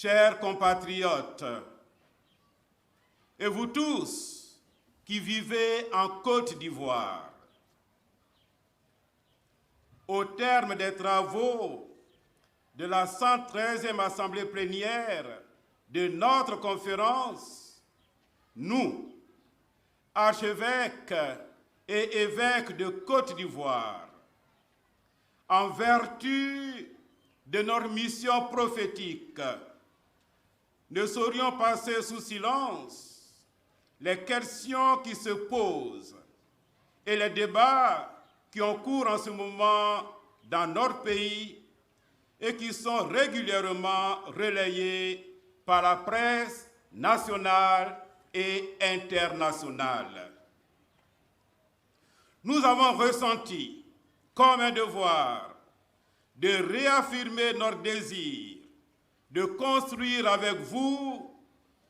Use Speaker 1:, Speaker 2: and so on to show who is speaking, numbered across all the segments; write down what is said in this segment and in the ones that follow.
Speaker 1: chers compatriotes, et vous tous qui vivez en Côte d'Ivoire, au terme des travaux de la 113e Assemblée plénière de notre conférence, nous, archevêques et évêques de Côte d'Ivoire, en vertu de notre mission prophétique, ne saurions passer sous silence les questions qui se posent et les débats qui ont cours en ce moment dans notre pays et qui sont régulièrement relayés par la presse nationale et internationale. Nous avons ressenti comme un devoir de réaffirmer notre désir de construire avec vous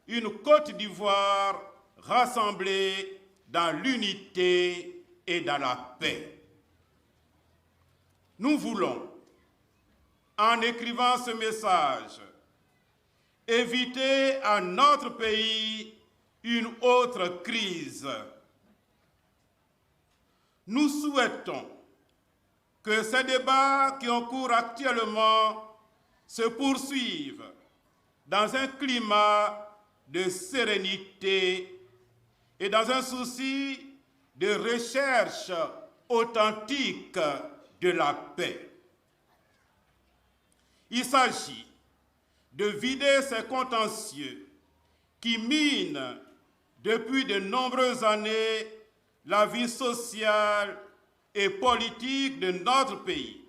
Speaker 1: une Côte d'Ivoire rassemblée dans l'unité et dans la paix. Nous voulons, en écrivant ce message, éviter à notre pays une autre crise. Nous souhaitons que ces débats qui ont cours actuellement se poursuivent dans un climat de sérénité et dans un souci de recherche authentique de la paix. Il s'agit de vider ces contentieux qui minent depuis de nombreuses années la vie sociale et politique de notre pays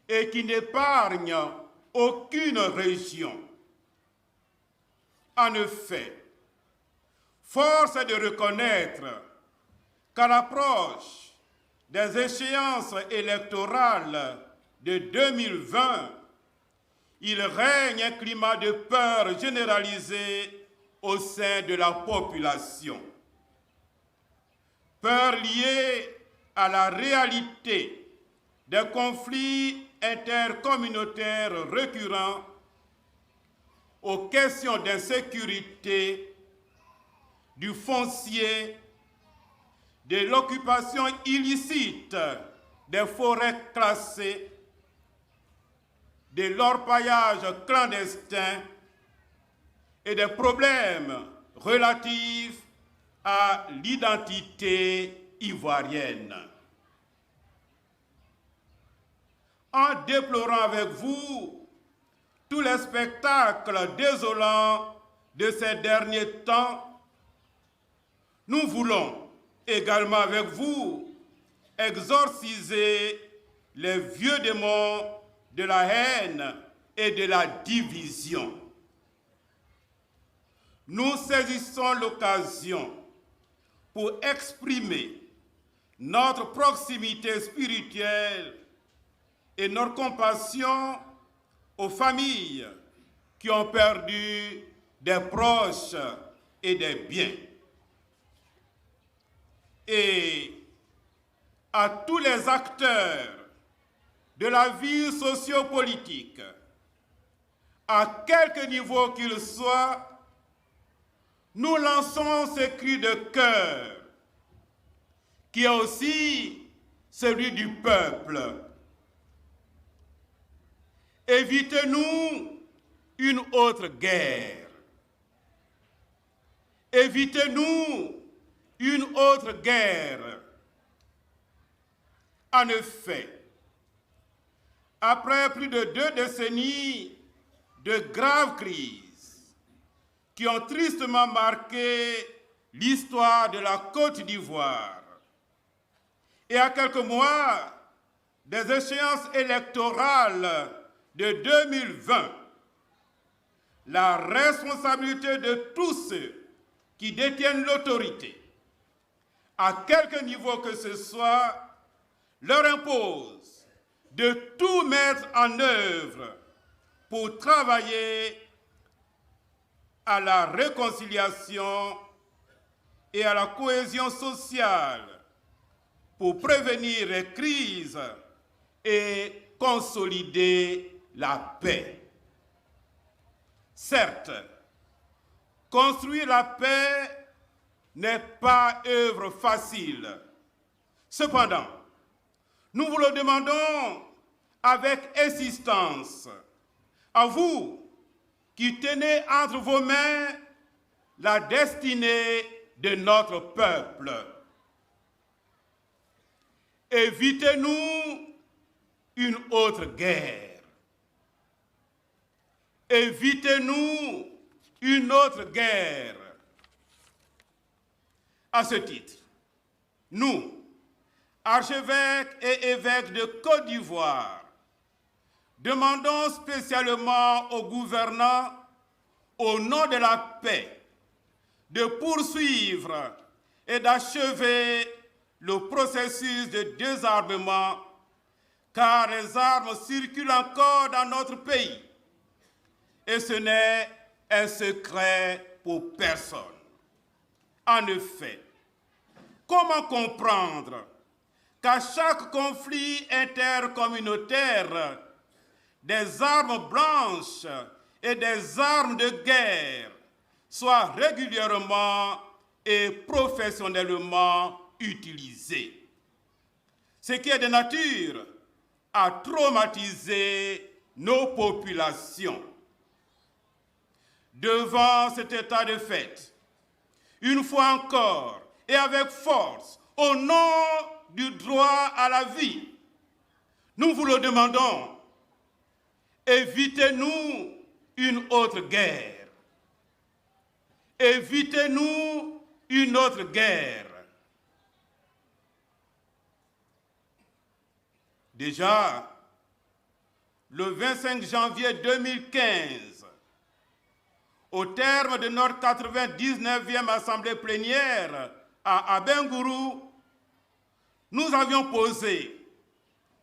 Speaker 1: et qui n'épargnent aucune région. En effet, force est de reconnaître qu'à l'approche des échéances électorales de 2020, il règne un climat de peur généralisé au sein de la population. Peur liée à la réalité des conflits intercommunautaires récurrents, aux questions d'insécurité, du foncier, de l'occupation illicite des forêts classées, de l'orpaillage clandestin et des problèmes relatifs à l'identité ivoirienne. En déplorant avec vous tous les spectacles désolants de ces derniers temps, nous voulons également avec vous exorciser les vieux démons de la haine et de la division. Nous saisissons l'occasion pour exprimer notre proximité spirituelle et notre compassion aux familles qui ont perdu des proches et des biens. Et à tous les acteurs de la vie sociopolitique, à quelque niveau qu'ils soient, nous lançons ce cri de cœur, qui est aussi celui du peuple. Évitez-nous une autre guerre. Évitez-nous une autre guerre. En effet, après plus de 2 décennies de graves crises qui ont tristement marqué l'histoire de la Côte d'Ivoire, et à quelques mois des échéances électorales de 2020, la responsabilité de tous ceux qui détiennent l'autorité, à quelque niveau que ce soit, leur impose de tout mettre en œuvre pour travailler à la réconciliation et à la cohésion sociale, pour prévenir les crises et consolider la paix. Certes, construire la paix n'est pas œuvre facile. Cependant, nous vous le demandons avec insistance, à vous qui tenez entre vos mains la destinée de notre peuple. Évitez-nous une autre guerre. Évitez-nous une autre guerre. À ce titre, nous, archevêques et évêques de Côte d'Ivoire, demandons spécialement aux gouvernants, au nom de la paix, de poursuivre et d'achever le processus de désarmement, car les armes circulent encore dans notre pays. Et ce n'est un secret pour personne. En effet, comment comprendre qu'à chaque conflit intercommunautaire, des armes blanches et des armes de guerre soient régulièrement et professionnellement utilisées, ce qui est de nature à traumatiser nos populations. Devant cet état de fait, une fois encore et avec force, au nom du droit à la vie, nous vous le demandons, évitez-nous une autre guerre. Évitez-nous une autre guerre. Déjà, le 25 janvier 2015, au terme de notre 99e assemblée plénière à Abengourou, nous avions posé,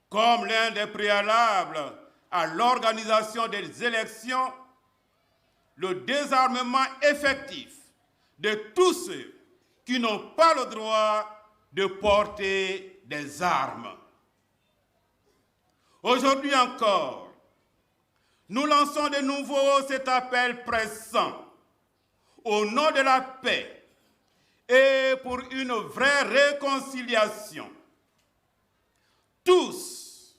Speaker 1: comme l'un des préalables à l'organisation des élections, le désarmement effectif de tous ceux qui n'ont pas le droit de porter des armes. Aujourd'hui encore, nous lançons de nouveau cet appel pressant au nom de la paix et pour une vraie réconciliation. Tous,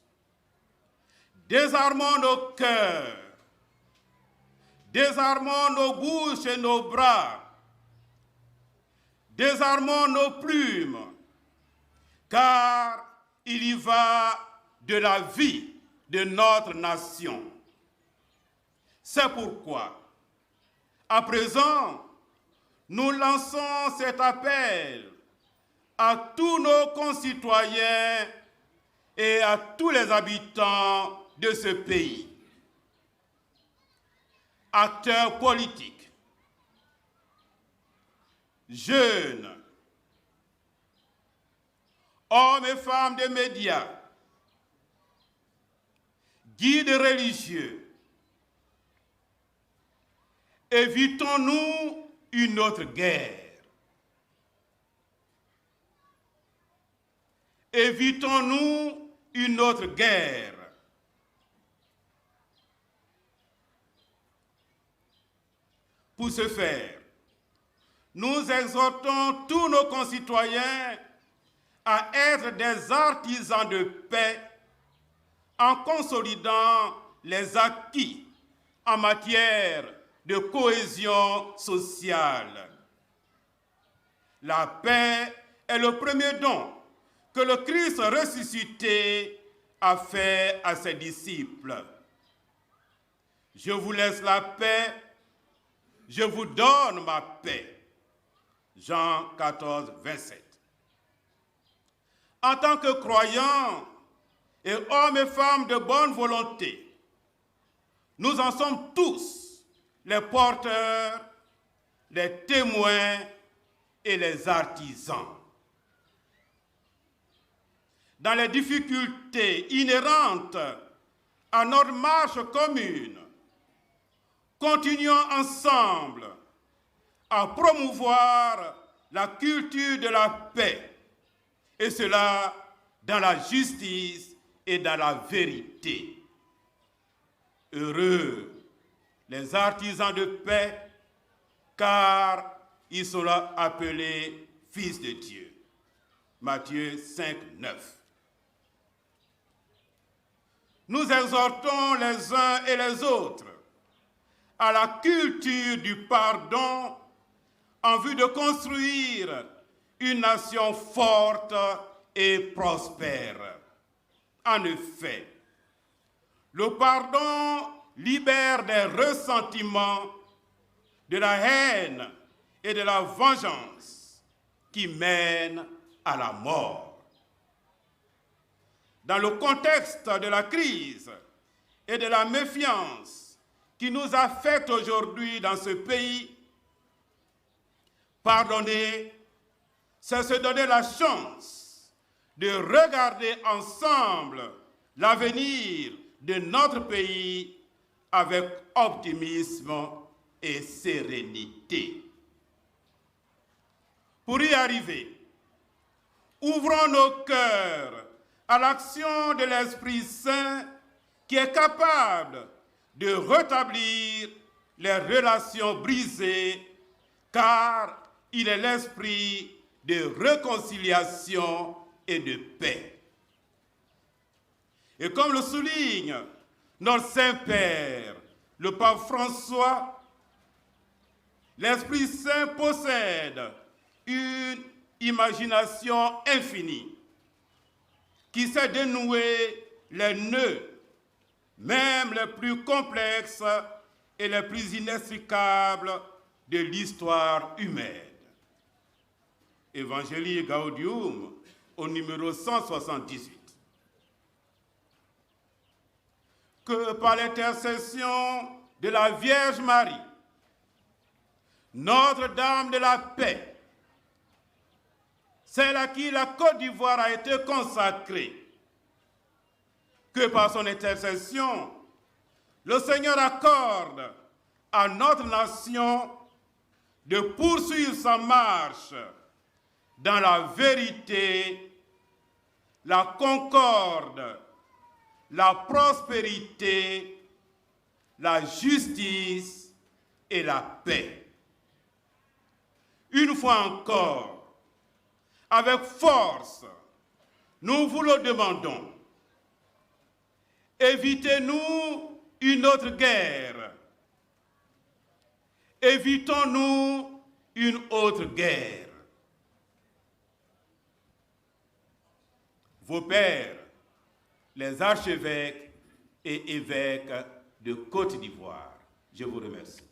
Speaker 1: désarmons nos cœurs, désarmons nos bouches et nos bras, désarmons nos plumes, car il y va de la vie de notre nation. C'est pourquoi, à présent, nous lançons cet appel à tous nos concitoyens et à tous les habitants de ce pays. Acteurs politiques, jeunes, hommes et femmes des médias, guides religieux, évitons-nous une autre guerre. Évitons-nous une autre guerre. Pour ce faire, nous exhortons tous nos concitoyens à être des artisans de paix en consolidant les acquis en matière de cohésion sociale. La paix est le premier don que le Christ ressuscité a fait à ses disciples. Je vous laisse la paix, je vous donne ma paix. Jean 14, 27. En tant que croyants et hommes et femmes de bonne volonté, nous en sommes tous les porteurs, les témoins et les artisans. Dans les difficultés inhérentes à notre marche commune, continuons ensemble à promouvoir la culture de la paix, et cela dans la justice et dans la vérité. Heureux les artisans de paix, car ils sont là appelés fils de Dieu. Matthieu 5, 9. Nous exhortons les uns et les autres à la culture du pardon en vue de construire une nation forte et prospère. En effet, le pardon libère des ressentiments, de la haine et de la vengeance qui mènent à la mort. Dans le contexte de la crise et de la méfiance qui nous affecte aujourd'hui dans ce pays, pardonner, c'est se donner la chance de regarder ensemble l'avenir de notre pays avec optimisme et sérénité. Pour y arriver, ouvrons nos cœurs à l'action de l'Esprit Saint qui est capable de rétablir les relations brisées, car il est l'esprit de réconciliation et de paix. Et comme le souligne notre Saint-Père, le pape François, l'Esprit Saint possède une imagination infinie qui sait dénouer les nœuds, même les plus complexes et les plus inextricables de l'histoire humaine. Evangelii Gaudium au numéro 178. Que par l'intercession de la Vierge Marie, Notre-Dame de la paix, celle à qui la Côte d'Ivoire a été consacrée, que par son intercession, le Seigneur accorde à notre nation de poursuivre sa marche dans la vérité, la concorde, la prospérité, la justice et la paix. Une fois encore, avec force, nous vous le demandons. Évitez-nous une autre guerre. Évitons-nous une autre guerre. Vos pères, les archevêques et évêques de Côte d'Ivoire. Je vous remercie.